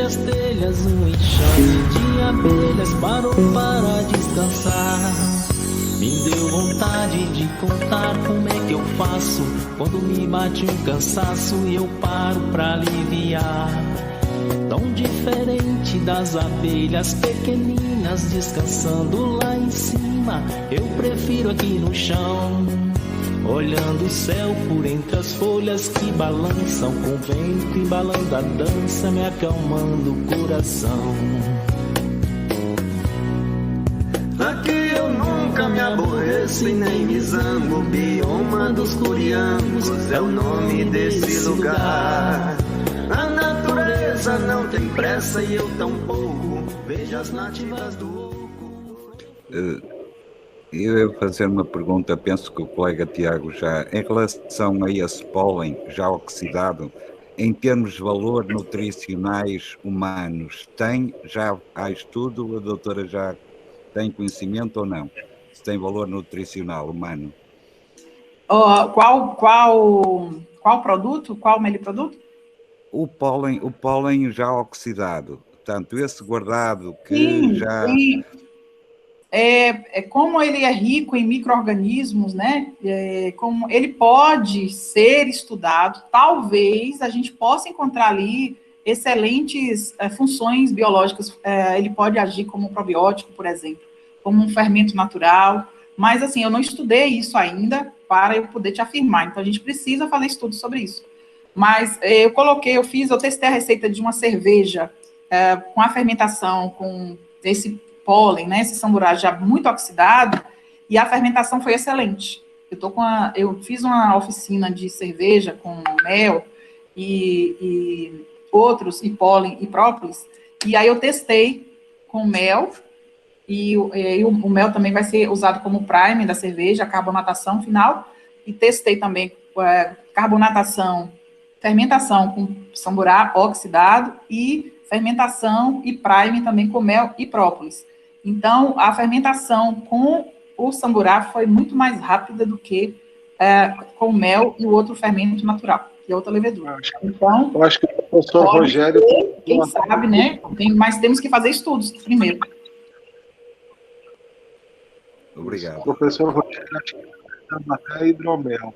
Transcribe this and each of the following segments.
as telhas, um enxame de abelhas parou para descansar. Me deu vontade de contar como é que eu faço quando me bate um cansaço e eu paro pra aliviar. Tão diferente das abelhas pequeninas descansando lá em cima, eu prefiro aqui no chão, olhando o céu por entre as folhas que balançam, com o vento embalando a dança, me acalmando o coração. Aqui eu nunca me aborreço e nem me zango, o bioma dos curiangos é o nome desse lugar. A natureza não tem pressa e eu tampouco vejo as nativas do oco. Eu ia fazer uma pergunta, penso que o colega Tiago já, em relação a esse pólen já oxidado, em termos de valor nutricionais humanos, já há estudo, a doutora já tem conhecimento ou não? Se tem valor nutricional humano? Qual produto? Qual meliproduto? O pólen já oxidado, portanto, esse guardado que sim, já... Sim. Como ele é rico em micro-organismos, né? Como ele pode ser estudado, talvez a gente possa encontrar ali excelentes funções biológicas. Ele pode agir como um probiótico, por exemplo, como um fermento natural, mas assim, eu não estudei isso ainda para eu poder te afirmar, então a gente precisa fazer estudos sobre isso. Mas eu testei a receita de uma cerveja com a fermentação, com esse pólen, né, esse samburá já muito oxidado, e a fermentação foi excelente. Eu fiz uma oficina de cerveja com mel e outros, e pólen e própolis, e aí eu testei com mel, e o mel também vai ser usado como primer da cerveja, a carbonatação final, e testei também fermentação com samburá oxidado e fermentação e prime também com mel e própolis. Então, a fermentação com o samburá foi muito mais rápida do que com o mel e o outro fermento natural, que é outra levedura. Então, eu acho que o professor Rogério... Quem sabe, né? Mas temos que fazer estudos primeiro. Obrigado. O professor Rogério, acho que é hidromel.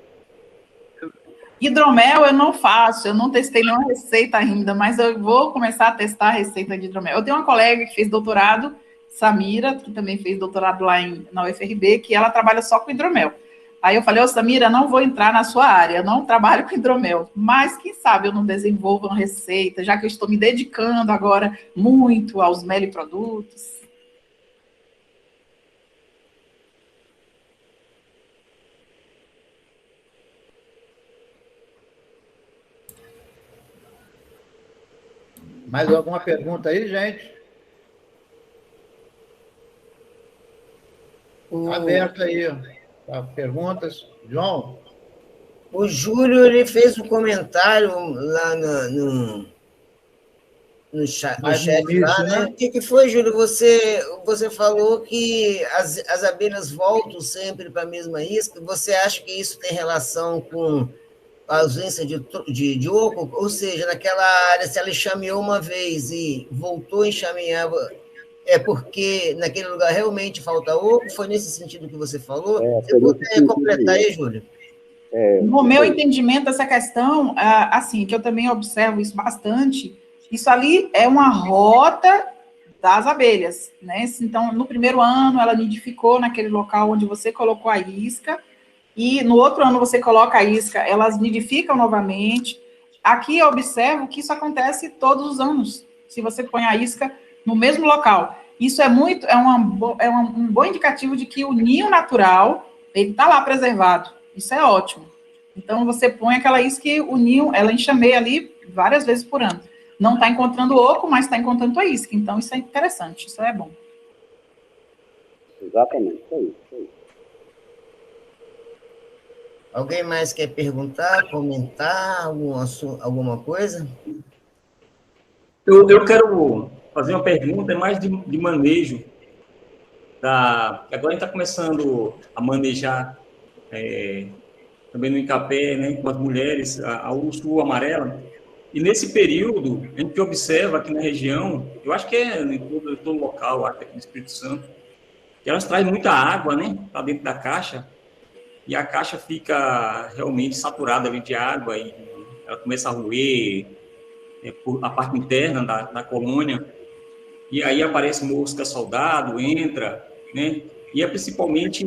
Hidromel eu não faço, eu não testei nenhuma receita ainda, mas eu vou começar a testar a receita de hidromel. Eu tenho uma colega que fez doutorado, Samira, que também fez doutorado lá na UFRB, que ela trabalha só com hidromel. Aí eu falei, Samira, não vou entrar na sua área, eu não trabalho com hidromel, mas quem sabe eu não desenvolvo uma receita, já que eu estou me dedicando agora muito aos meliprodutos. Mais alguma pergunta aí, gente? Aberto aí. Perguntas. João? O Júlio, ele fez um comentário lá no chat lá, né? O que foi, Júlio? Você falou que as abelhas voltam sempre para a mesma isca. Você acha que isso tem relação com a ausência de oco? Ou seja, naquela área, se ela enxameou uma vez e voltou a enxamear, é porque naquele lugar realmente falta oco? Foi nesse sentido que você falou? Você poderia completar aí, Júlio? No meu entendimento, essa questão, assim, que eu também observo isso bastante, isso ali é uma rota das abelhas, né? Então, no primeiro ano, ela nidificou naquele local onde você colocou a isca, e no outro ano você coloca a isca, elas nidificam novamente. Aqui eu observo que isso acontece todos os anos, se você põe a isca no mesmo local. Isso é um bom indicativo de que o ninho natural, ele está lá preservado. Isso é ótimo. Então, você põe aquela isca que o ninho, ela enxameia ali várias vezes por ano. Não está encontrando oco, mas está encontrando a isca. Então, isso é interessante, isso é bom. Exatamente, é isso. Alguém mais quer perguntar, comentar alguma coisa? Eu quero fazer uma pergunta, é mais de manejo. Agora a gente está começando a manejar também no Incapé, né, com as mulheres, a urso amarela. E nesse período, a gente observa aqui na região, eu acho que é em todo local, acho que aqui no Espírito Santo, que elas trazem muita água, né, para dentro da caixa, e a caixa fica realmente saturada ali de água, e ela começa a roer por a parte interna da colônia, e aí aparece mosca soldado, entra, né, e é principalmente,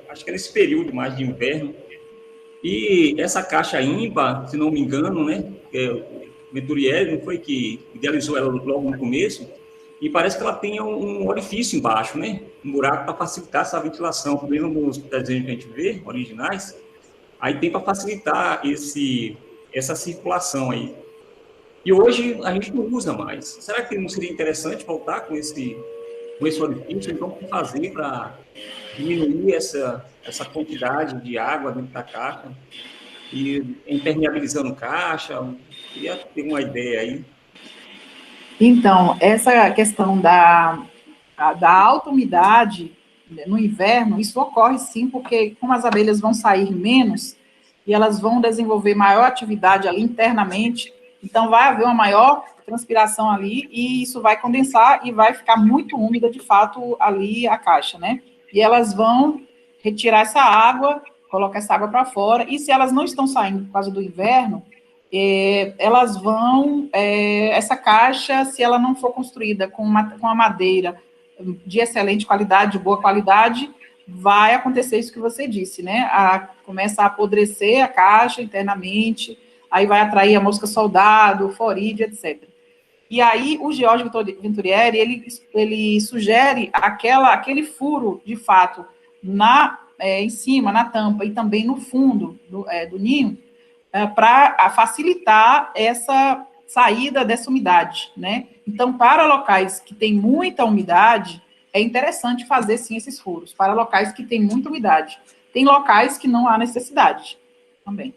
acho que é nesse período mais de inverno, e essa caixa ímpar, se não me engano, né, o Venturielli não foi que idealizou ela logo no começo, e parece que ela tem um orifício embaixo, né, um buraco para facilitar essa ventilação, mesmo nos desenhos que a gente vê, originais, aí tem para facilitar essa circulação aí. E hoje a gente não usa mais. Será que não seria interessante voltar com esse orifício? Então, o que fazer para diminuir essa quantidade de água dentro da caixa e impermeabilizando caixa? Eu queria ter uma ideia aí. Então, essa questão da alta umidade no inverno, isso ocorre sim, porque como as abelhas vão sair menos e elas vão desenvolver maior atividade ali internamente, então vai haver uma maior transpiração ali e isso vai condensar e vai ficar muito úmida, de fato, ali a caixa, né? E elas vão retirar essa água, colocar essa água para fora, e se elas não estão saindo por causa do inverno, elas vão, essa caixa, se ela não for construída com a madeira de excelente qualidade, de boa qualidade, vai acontecer isso que você disse, né? Começa a apodrecer a caixa internamente, aí vai atrair a mosca soldado, forídea, etc. E aí o George Venturielli, ele sugere aquele furo, de fato, em cima, na tampa, e também no fundo do ninho, para facilitar essa saída dessa umidade, né? Então, para locais que têm muita umidade, é interessante fazer, sim, esses furos. Para locais que têm muita umidade. Tem locais que não há necessidade também.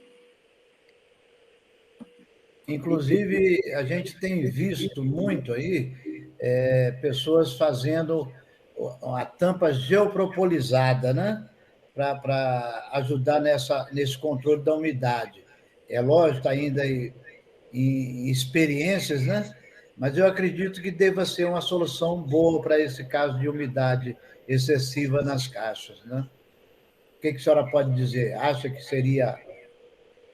Inclusive, a gente tem visto muito aí pessoas fazendo a tampa geopropolizada, né? Para ajudar nesse controle da umidade. É lógico, está ainda em experiências, né? Mas eu acredito que deva ser uma solução boa para esse caso de umidade excessiva nas caixas, né? O que a senhora pode dizer? Acha que seria...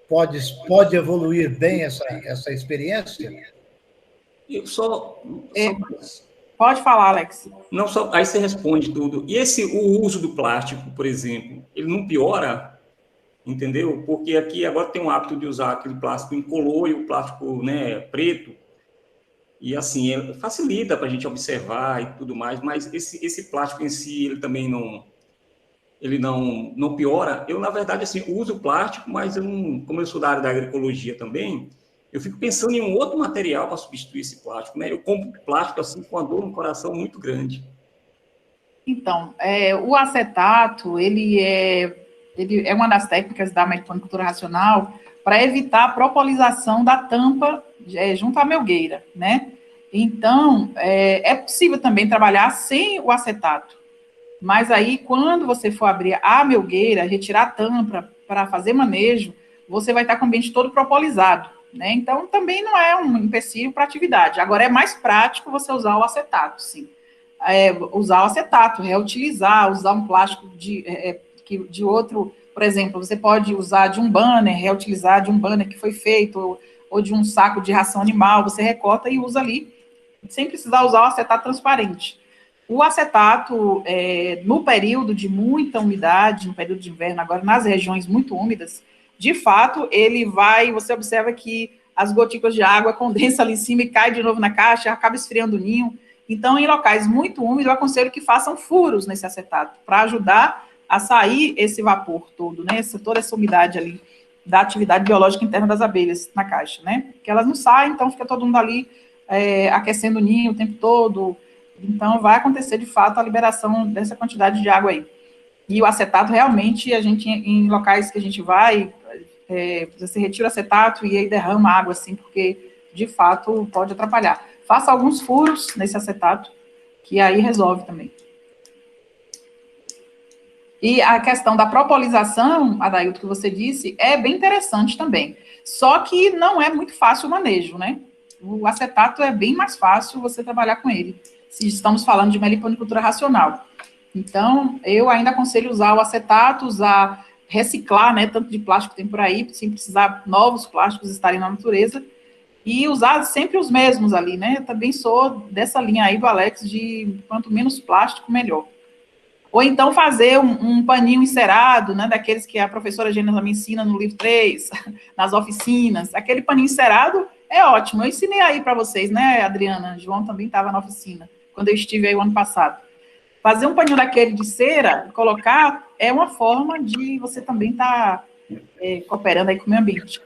Pode evoluir bem essa experiência? Eu só Pode falar, Alex. Não, aí você responde tudo. E o uso do plástico, por exemplo, ele não piora, entendeu? Porque aqui agora tem um hábito de usar aquele plástico incolor e o plástico, né, preto, e assim, facilita para a gente observar e tudo mais, mas esse plástico em si, ele também não piora. Eu, na verdade, assim, uso plástico, mas como eu sou da área da agroecologia também, eu fico pensando em um outro material para substituir esse plástico, né? Eu compro plástico, assim, com a dor no coração muito grande. Então, o acetato, ele é uma das técnicas da meliponicultura racional para evitar a propolização da tampa junto à melgueira, né? Então, é possível também trabalhar sem o acetato. Mas aí, quando você for abrir a melgueira, retirar a tampa para fazer manejo, você vai estar com o ambiente todo propolizado, né? Então, também não é um empecilho para a atividade. Agora, é mais prático você usar o acetato, sim. Usar o acetato, reutilizar, usar um plástico de outro, por exemplo, você pode usar de um banner, reutilizar de um banner que foi feito, ou de um saco de ração animal, você recorta e usa ali, sem precisar usar o acetato transparente. O acetato, no período de muita umidade, no período de inverno, agora nas regiões muito úmidas, de fato, você observa que as gotículas de água condensam ali em cima e cai de novo na caixa, acaba esfriando o ninho. Então, em locais muito úmidos, eu aconselho que façam furos nesse acetato, para ajudar a sair esse vapor todo, né? Toda essa umidade ali da atividade biológica interna das abelhas na caixa, né? Porque elas não saem, então fica todo mundo ali aquecendo o ninho o tempo todo. Então, vai acontecer, de fato, a liberação dessa quantidade de água aí. E o acetato, realmente, em locais que a gente vai, você retira o acetato e aí derrama água, assim, porque, de fato, pode atrapalhar. Faça alguns furos nesse acetato, que aí resolve também. E a questão da propolização, Adailto, que você disse, é bem interessante também. Só que não é muito fácil o manejo, né? O acetato é bem mais fácil você trabalhar com ele, se estamos falando de meliponicultura racional. Então, eu ainda aconselho usar o acetato, reciclar, né, tanto de plástico que tem por aí, sem precisar novos plásticos estarem na natureza, e usar sempre os mesmos ali, né? Eu também sou dessa linha aí do Alex, de quanto menos plástico, melhor. Ou então fazer um paninho encerado, né, daqueles que a professora Gênesis me ensina no livro 3, nas oficinas. Aquele paninho encerado é ótimo. Eu ensinei aí para vocês, né, Adriana? João também estava na oficina, quando eu estive aí o ano passado. Fazer um paninho daquele de cera, colocar, é uma forma de você também estar cooperando aí com o meio ambiente.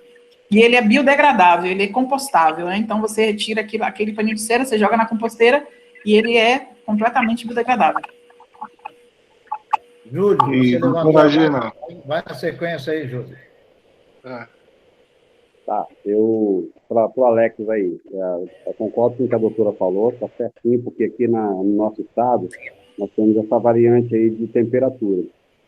E ele é biodegradável, ele é compostável, né? Então, você retira aquele paninho de cera, você joga na composteira e ele é completamente biodegradável. Júlio, você levantou Imagina. vai na sequência aí, Júlio. Tá, para o Alex aí, eu concordo com o que a doutora falou, está certinho, porque aqui no nosso estado, nós temos essa variante aí de temperatura.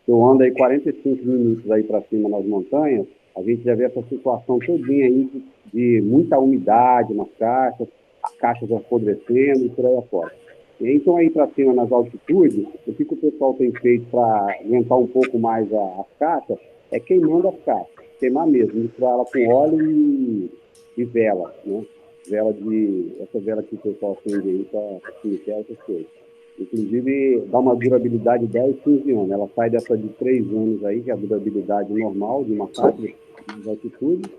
Se eu ando aí 45 minutos aí para cima nas montanhas, a gente já vê essa situação todinha aí de muita umidade nas caixas, as caixas apodrecendo e por aí afora. Então, aí para cima, nas altitudes, o que o pessoal tem feito para aguentar um pouco mais as caixas é queimando as caixas, queimar mesmo, misturar ela com óleo e vela, né? Essa vela que o pessoal acende aí para cemitério, essas coisas. Inclusive, dá uma durabilidade de 10, 15 anos. Ela sai dessa de 3 anos aí, que é a durabilidade normal de uma caixa de altitude,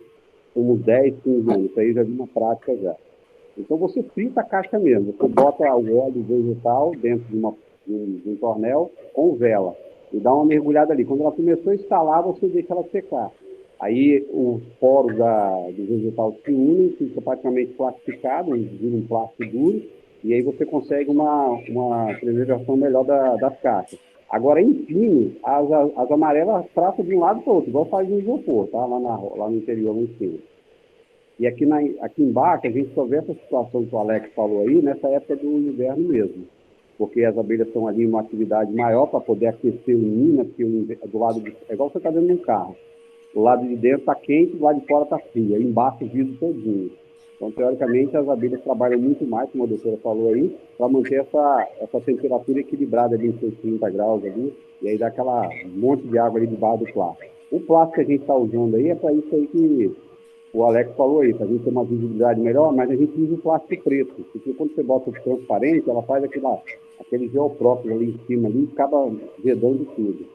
como 10, 15 anos. Isso aí já vi na prática já. Então, você frita a caixa mesmo. Você bota o óleo vegetal dentro de um tornel com vela e dá uma mergulhada ali. Quando ela começou a instalar, você deixa ela secar. Aí, os poros do vegetal se unem, fica praticamente plastificado, vira um plástico duro, e aí você consegue uma preservação melhor das caixas. Agora, em cima, as amarelas traçam de um lado para o outro, igual faz no isopor, tá? Lá no interior, lá em cima. E aqui embaixo, a gente só vê essa situação que o Alex falou aí, nessa época do inverno mesmo. Porque as abelhas estão ali em uma atividade maior para poder aquecer o ninho, porque do lado é igual você está dentro de um carro. Do lado de dentro está quente, do lado de fora está frio. Aí embaixo o vidro todinho. Então, teoricamente, as abelhas trabalham muito mais, como a doutora falou aí, para manter essa temperatura equilibrada ali em seus 30 graus ali, e aí dá aquela monte de água ali debaixo do plástico. O plástico que a gente está usando aí é para isso aí que o Alex falou aí, para a gente ter uma visibilidade melhor, mas a gente usa o plástico preto, porque quando você bota o transparente, ela faz aquele geoprópio ali em cima, ali, e acaba vedando tudo.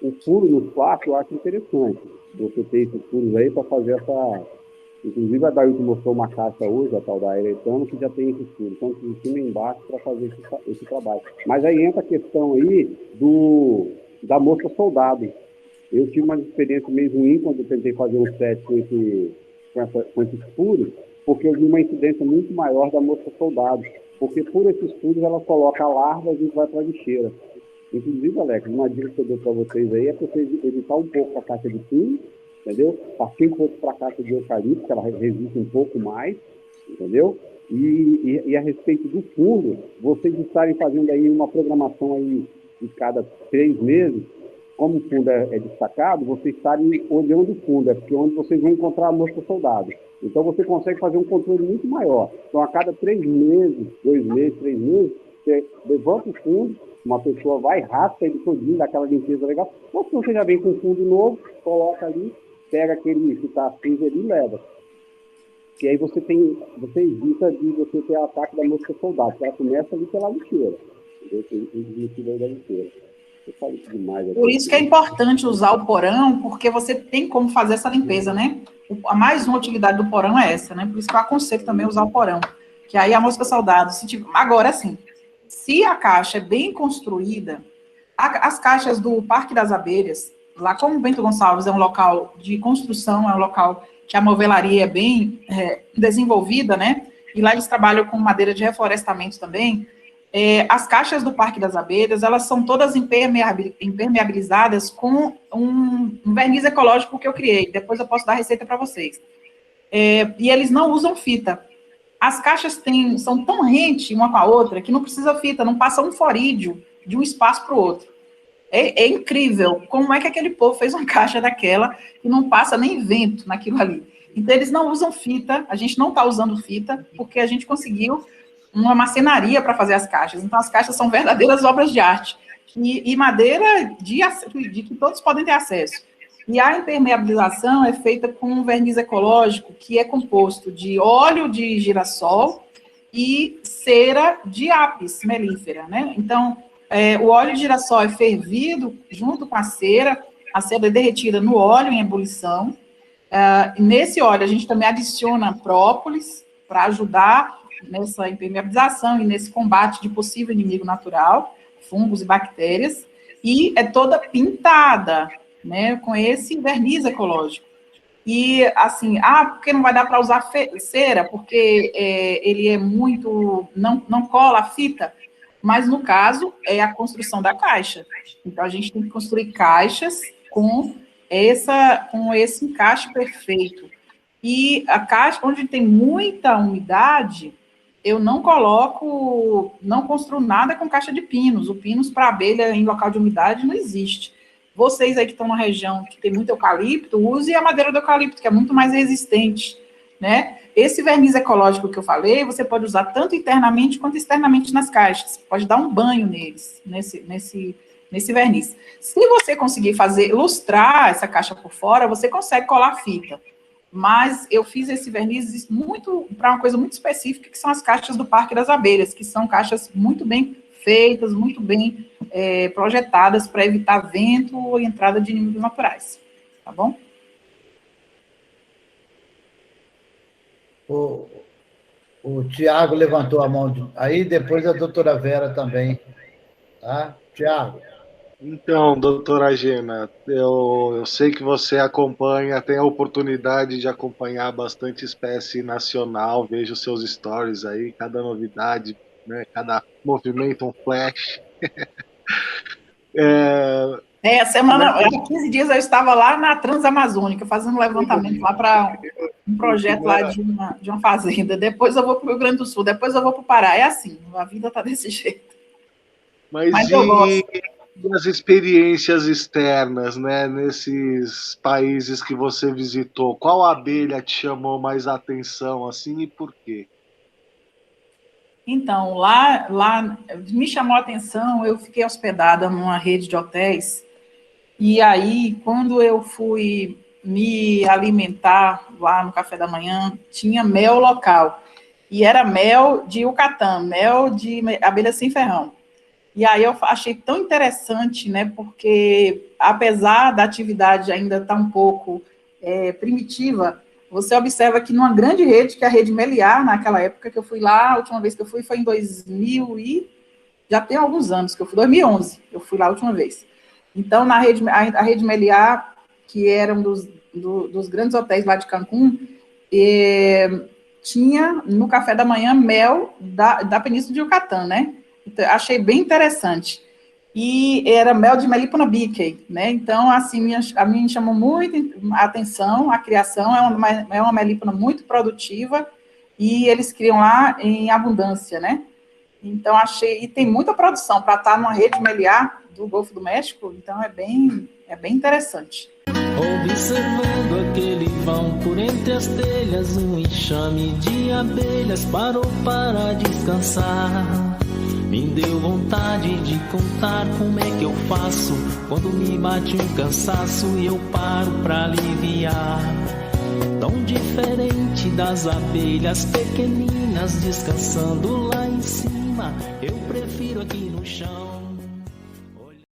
O furo no plástico eu acho interessante, você ter esses furos aí para fazer essa... Inclusive, a Dailton mostrou uma caixa hoje, a tal da Eretano, que já tem esse furo, tanto em cima e embaixo, para fazer esse trabalho. Mas aí entra a questão aí da mosca soldado. Eu tive uma experiência meio ruim quando eu tentei fazer um set com esses furos, porque eu vi uma incidência muito maior da mosca soldado. Porque por esses furos ela coloca a larva e a gente vai para a lixeira. Inclusive, Alex, uma dica que eu dou para vocês aí é para vocês evitar um pouco a caixa de fundo, entendeu? Partir um pouco para a caixa de eucalipto, que ela resiste um pouco mais, entendeu? E a respeito do fundo, vocês estarem fazendo aí uma programação aí de cada 3 meses, como o fundo é destacado, vocês estarem olhando o fundo, porque é onde vocês vão encontrar a mosca soldado. Então, você consegue fazer um controle muito maior. Então, a cada 3 meses, 2 meses, 3 meses, você levanta o fundo, uma pessoa vai, raspa ele todinho, dá aquela limpeza legal. Ou se você já vem com um fundo novo, coloca ali, pega aquele que está cinza ali e leva. E aí você evita de você ter ataque da mosca soldado, que ela começa ali pela lixeira. Entendeu? Da lixeira. Por isso que é importante usar o porão, porque você tem como fazer essa limpeza, né? A mais uma utilidade do porão é essa, né? Por isso que eu aconselho também usar o porão. Que aí a mosca soldado, agora assim, se a caixa é bem construída, as caixas do Parque das Abelhas, lá como o Bento Gonçalves é um local de construção, é um local que a movelaria é bem desenvolvida, né? E lá eles trabalham com madeira de reflorestamento também. As caixas do Parque das Abelhas, elas são todas impermeabilizadas com um verniz ecológico que eu criei. Depois eu posso dar a receita para vocês. E eles não usam fita. As caixas são tão rentes uma com a outra que não precisa fita, não passa um forídeo de um espaço para o outro. É incrível como é que aquele povo fez uma caixa daquela e não passa nem vento naquilo ali. Então, eles não usam fita, a gente não está usando fita, porque a gente conseguiu uma marcenaria para fazer as caixas. Então, as caixas são verdadeiras obras de arte. E madeira de que todos podem ter acesso. E a impermeabilização é feita com um verniz ecológico, que é composto de óleo de girassol e cera de apis mellífera, né? Então, o óleo de girassol é fervido junto com a cera é derretida no óleo em ebulição. Nesse óleo, a gente também adiciona própolis para ajudar nessa impermeabilização e nesse combate de possível inimigo natural, fungos e bactérias, e é toda pintada, né, com esse verniz ecológico. E, assim, porque não vai dar para usar cera, porque ele é muito, não cola a fita, mas, no caso, é a construção da caixa. Então, a gente tem que construir caixas com esse encaixe perfeito. E a caixa, onde tem muita umidade, eu não construo nada com caixa de pinos. O pinos para abelha em local de umidade não existe. Vocês aí que estão na região que tem muito eucalipto, use a madeira do eucalipto, que é muito mais resistente, né? Esse verniz ecológico que eu falei, você pode usar tanto internamente quanto externamente nas caixas. Pode dar um banho neles, nesse verniz. Se você conseguir lustrar essa caixa por fora, você consegue colar fita. Mas eu fiz esse verniz muito para uma coisa muito específica, que são as caixas do Parque das Abelhas, que são caixas muito bem feitas, muito bem projetadas para evitar vento e entrada de inimigos naturais. Tá bom? O Tiago levantou a mão aí, depois a doutora Vera também. Tá? Tiago. Então, doutora Gena, eu sei que você acompanha, tem a oportunidade de acompanhar bastante espécie nacional, vejo seus stories aí, cada novidade, né, cada movimento, um flash. Há 15 dias eu estava lá na Transamazônica, fazendo um levantamento lá para um projeto lá de uma fazenda. Depois eu vou para o Rio Grande do Sul, depois eu vou para o Pará. É assim, a vida está desse jeito. Mas eu gosto. As experiências externas, né, nesses países que você visitou, qual abelha te chamou mais atenção, assim, e por quê? Então, lá me chamou a atenção, eu fiquei hospedada numa rede de hotéis, e aí, quando eu fui me alimentar lá no café da manhã, tinha mel local, e era mel de Yucatán, mel de abelha sem ferrão. E aí eu achei tão interessante, né, porque apesar da atividade ainda estar um pouco primitiva, você observa que numa grande rede, que é a rede Meliá, naquela época que eu fui lá, a última vez que eu fui foi em 2000 e... já tem alguns anos que eu fui, 2011, eu fui lá a última vez. Então, a rede Meliá, que era um dos grandes hotéis lá de Cancún, tinha no café da manhã mel da Península de Yucatán, né? Então, achei bem interessante. E era mel de Melipona bickey, né? Então, assim, a mim chamou muito a atenção, a criação é uma melípona muito produtiva e eles criam lá em abundância, né? Então, achei... E tem muita produção para estar numa rede Meliá do Golfo do México, então é bem interessante. Observando aquele vão por entre as telhas, um enxame de abelhas parou para descansar. Me deu vontade de contar como é que eu faço quando me bate um cansaço e eu paro pra aliviar. Tão diferente das abelhas pequeninas descansando lá em cima, eu prefiro aqui no chão.